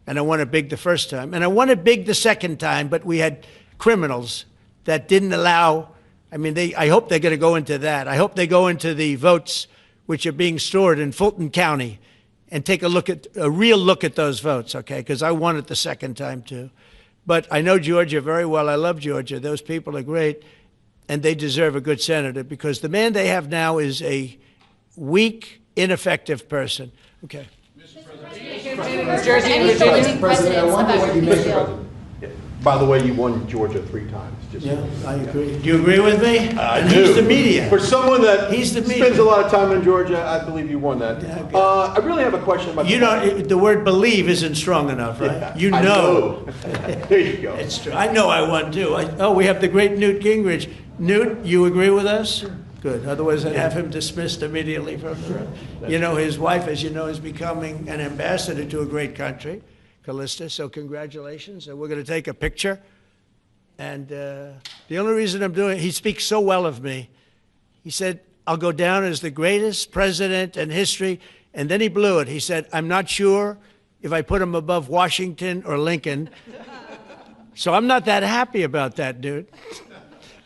And I won it big the first time. And I won it big the second time, but we had criminals that didn't allow, I hope they're going to go into that. I hope they go into the votes which are being stored in Fulton County and take a real look at those votes, okay? Because I won it the second time, too. But I know Georgia very well. I love Georgia. Those people are great, and they deserve a good senator, because the man they have now is a weak, ineffective person. Okay. President, I wonder what you make of it. By the way, you won Georgia 3 times. Yeah, I agree. Do you agree with me? I and do. He's the media. For someone that spends a lot of time in Georgia, I believe you won that. Yeah, okay. I really have a question about. The word "believe" isn't strong enough, right? Yeah, you know. There you go. It's true. I know I won too. We have the great Newt Gingrich. Newt, you agree with us? Good. Otherwise, I'd have him dismissed immediately from the room. His wife, as you know, is becoming an ambassador to a great country, Callista. So congratulations. And we're going to take a picture. And the only reason I'm doing it, he speaks so well of me. He said, I'll go down as the greatest president in history. And then he blew it. He said, I'm not sure if I put him above Washington or Lincoln. So I'm not that happy about that, dude.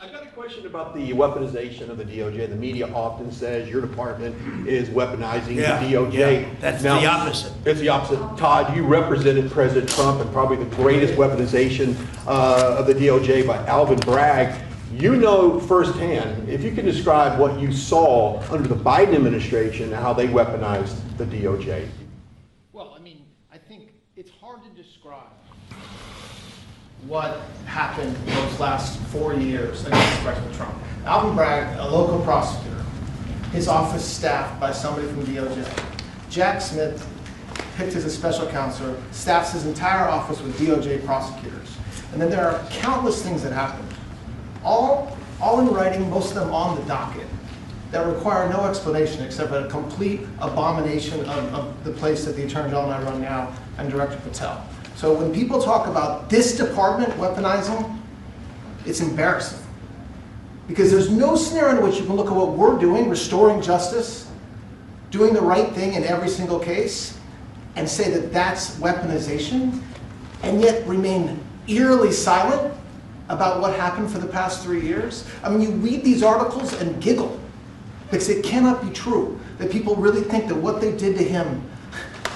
I've got a question about the weaponization of the DOJ. The media often says your department is weaponizing the DOJ. Yeah, that's the opposite. It's the opposite. Todd, you represented President Trump and probably the greatest weaponization of the DOJ by Alvin Bragg. You know firsthand, if you can describe what you saw under the Biden administration and how they weaponized the DOJ. Well, I mean, I think it's hard to describe what happened those last 4 years against President Trump. Alvin Bragg, a local prosecutor, his office staffed by somebody from DOJ. Jack Smith picked as a special counsel, staffs his entire office with DOJ prosecutors. And then there are countless things that happened, all in writing, most of them on the docket, that require no explanation except a complete abomination of the place that the Attorney General and I run now and Director Patel. So when people talk about this department weaponizing, it's embarrassing. Because there's no scenario in which you can look at what we're doing, restoring justice, doing the right thing in every single case, and say that that's weaponization, and yet remain eerily silent about what happened for the past 3 years. I mean, you read these articles and giggle, because it cannot be true that people really think that what they did to him,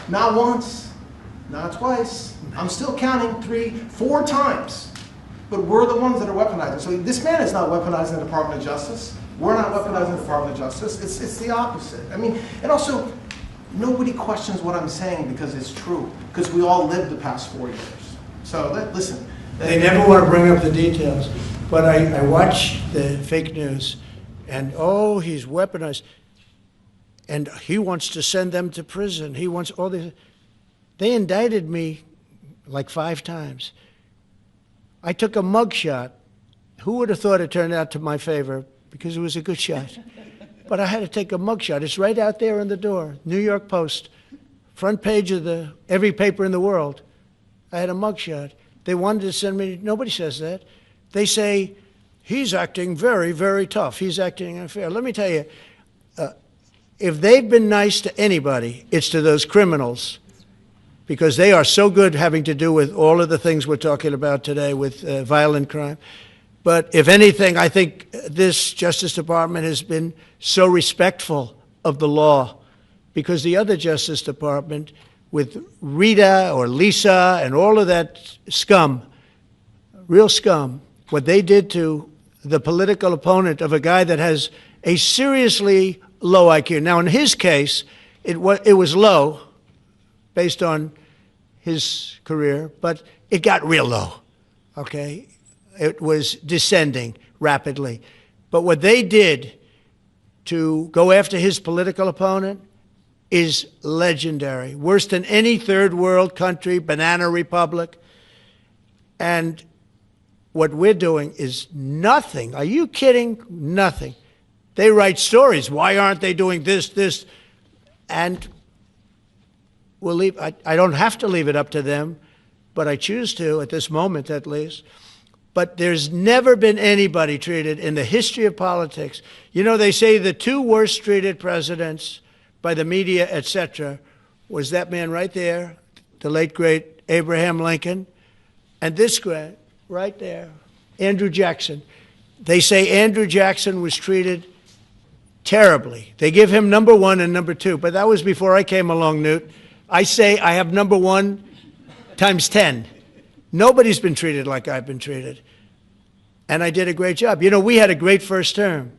not once, not twice, I'm still counting 3, 4 times, but we're the ones that are weaponizing. So this man is not weaponizing the Department of Justice. We're not weaponizing the Department of Justice. It's the opposite. I mean, and also, nobody questions what I'm saying because it's true, because we all lived the past 4 years. So listen. They never want to bring up the details, but I watch the fake news, and oh, he's weaponized, and he wants to send them to prison. He wants all this. They indicted me like 5 times. I took a mug shot. Who would have thought it turned out to my favor? Because it was a good shot. But I had to take a mug shot. It's right out there in the door. New York Post, front page of every paper in the world. I had a mug shot. They wanted to send me, nobody says that. They say, he's acting very, very tough. He's acting unfair. Let me tell you, if they've been nice to anybody, it's to those criminals, because they are so good having to do with all of the things we're talking about today with violent crime. But if anything, I think this Justice Department has been so respectful of the law, because the other Justice Department, with Rita or Lisa and all of that scum, real scum, what they did to the political opponent of a guy that has a seriously low IQ. Now, in his case, it was low based on his career, but it got real low, okay? It was descending rapidly. But what they did to go after his political opponent is legendary, worse than any third world country, banana republic. And what we're doing is nothing. Are you kidding? Nothing. They write stories. Why aren't they doing this? And we'll leave. I don't have to leave it up to them, but I choose to at this moment at least. But there's never been anybody treated in the history of politics. You know, they say the 2 worst treated presidents by the media, etc., was that man right there, the late, great Abraham Lincoln, and this guy right there, Andrew Jackson. They say Andrew Jackson was treated terribly. They give him number 1 and number 2, but that was before I came along, Newt. I say I have number 1 times 10. Nobody's been treated like I've been treated. And I did a great job. You know, we had a great first term.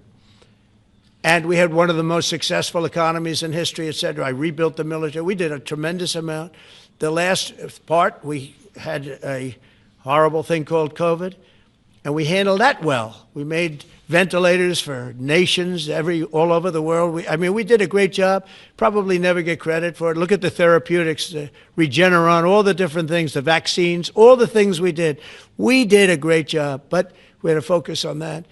And we had one of the most successful economies in history, et cetera. I rebuilt the military. We did a tremendous amount. The last part, we had a horrible thing called COVID, and we handled that well. We made ventilators for nations all over the world. We did a great job. Probably never get credit for it. Look at the therapeutics, the Regeneron, all the different things, the vaccines, all the things we did. We did a great job, but we had to focus on that.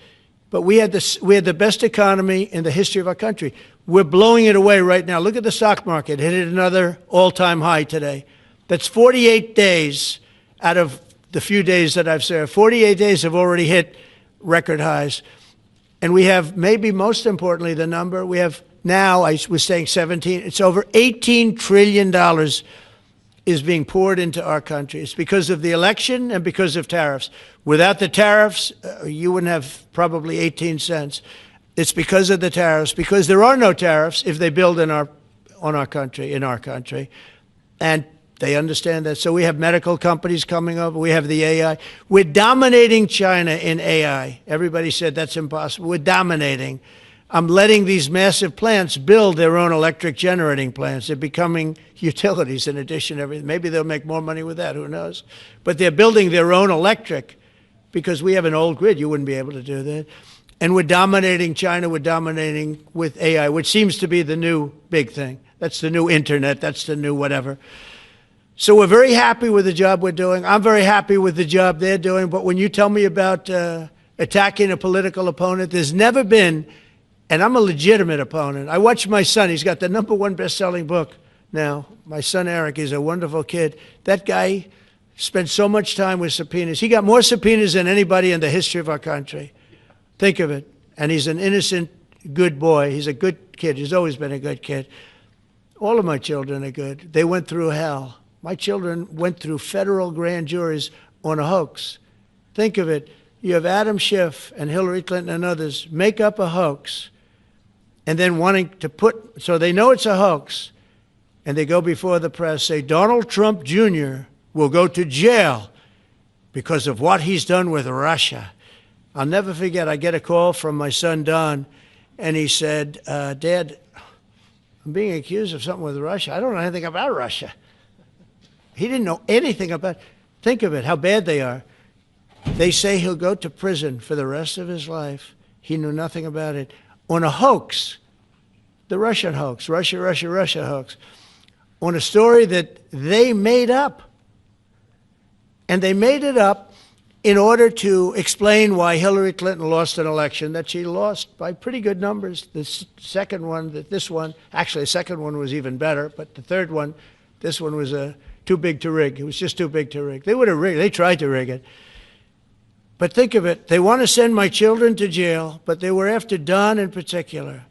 But we had the best economy in the history of our country. We're blowing it away right now. Look at the stock market. Hit another all-time high today. That's 48 days out of the few days that I've served. 48 days have already hit record highs. And we have, maybe most importantly, the number, we have now, I was saying 17, it's over $18 trillion is being poured into our country. It's because of the election and because of tariffs. Without the tariffs, you wouldn't have probably 18 cents. It's because of the tariffs, because there are no tariffs if they build in our country. And they understand that. So we have medical companies coming over. We have the AI. We're dominating China in AI. Everybody said that's impossible. We're dominating. I'm letting these massive plants build their own electric generating plants. They're becoming utilities in addition to everything. Maybe they'll make more money with that. Who knows? But they're building their own electric because we have an old grid. You wouldn't be able to do that. And we're dominating China. We're dominating with AI, which seems to be the new big thing. That's the new internet. That's the new whatever. So we're very happy with the job we're doing. I'm very happy with the job they're doing. But when you tell me about attacking a political opponent, there's never been, and I'm a legitimate opponent. I watch my son. He's got the #1 best-selling book now. My son Eric is a wonderful kid. That guy spent so much time with subpoenas. He got more subpoenas than anybody in the history of our country. Think of it. And he's an innocent, good boy. He's a good kid. He's always been a good kid. All of my children are good. They went through hell. My children went through federal grand juries on a hoax. Think of it. You have Adam Schiff and Hillary Clinton and others make up a hoax and then wanting to put, so they know it's a hoax, and they go before the press, say Donald Trump Jr. will go to jail because of what he's done with Russia. I'll never forget, I get a call from my son Don, and he said, Dad, I'm being accused of something with Russia. I don't know anything about Russia. He didn't know anything about it. Think of it, how bad they are. They say he'll go to prison for the rest of his life. He knew nothing about it. On a hoax, the Russian hoax, Russia hoax, on a story that they made up. And they made it up in order to explain why Hillary Clinton lost an election that she lost by pretty good numbers. The second one, actually the second one was even better, but the third one, this one was too big to rig. It was just too big to rig. They would have rigged. They tried to rig it. But think of it. They want to send my children to jail, but they were after Don in particular.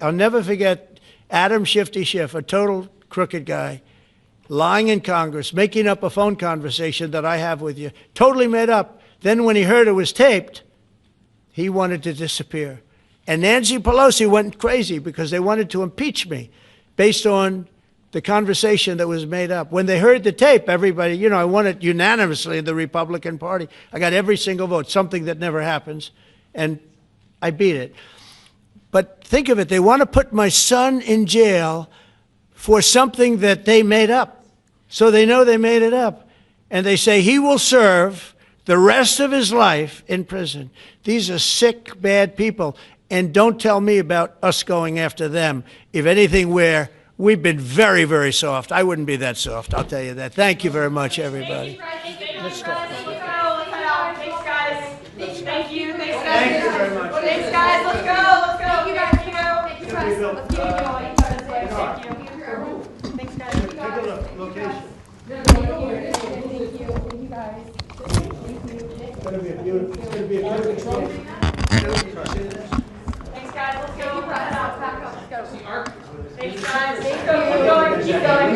I'll never forget Adam Shifty Schiff, a total crooked guy, lying in Congress, making up a phone conversation that I have with you, totally made up. Then when he heard it was taped, he wanted to disappear. And Nancy Pelosi went crazy because they wanted to impeach me based on the conversation that was made up. When they heard the tape, everybody, I won it unanimously in the Republican Party. I got every single vote, something that never happens, and I beat it. But think of it, they want to put my son in jail for something that they made up. So they know they made it up. And they say he will serve the rest of his life in prison. These are sick, bad people. And don't tell me about us going after them. If anything, we've been very, very soft. I wouldn't be that soft, I'll tell you that. Thank you very much, everybody. Let's start. Thanks, guys. Thank you. Thanks, guys. Thank you very much. Thanks, guys. Let's go. Thank you, guys. Thank you, guys. Let's give you all each other's way. Thank you. Thanks, guys. Take a look. Location. Thank you, guys. It's going to be a beautiful Thanks, guys. Let's go. Pack up. Let's go. Thanks, guys. Keep going. Keep going.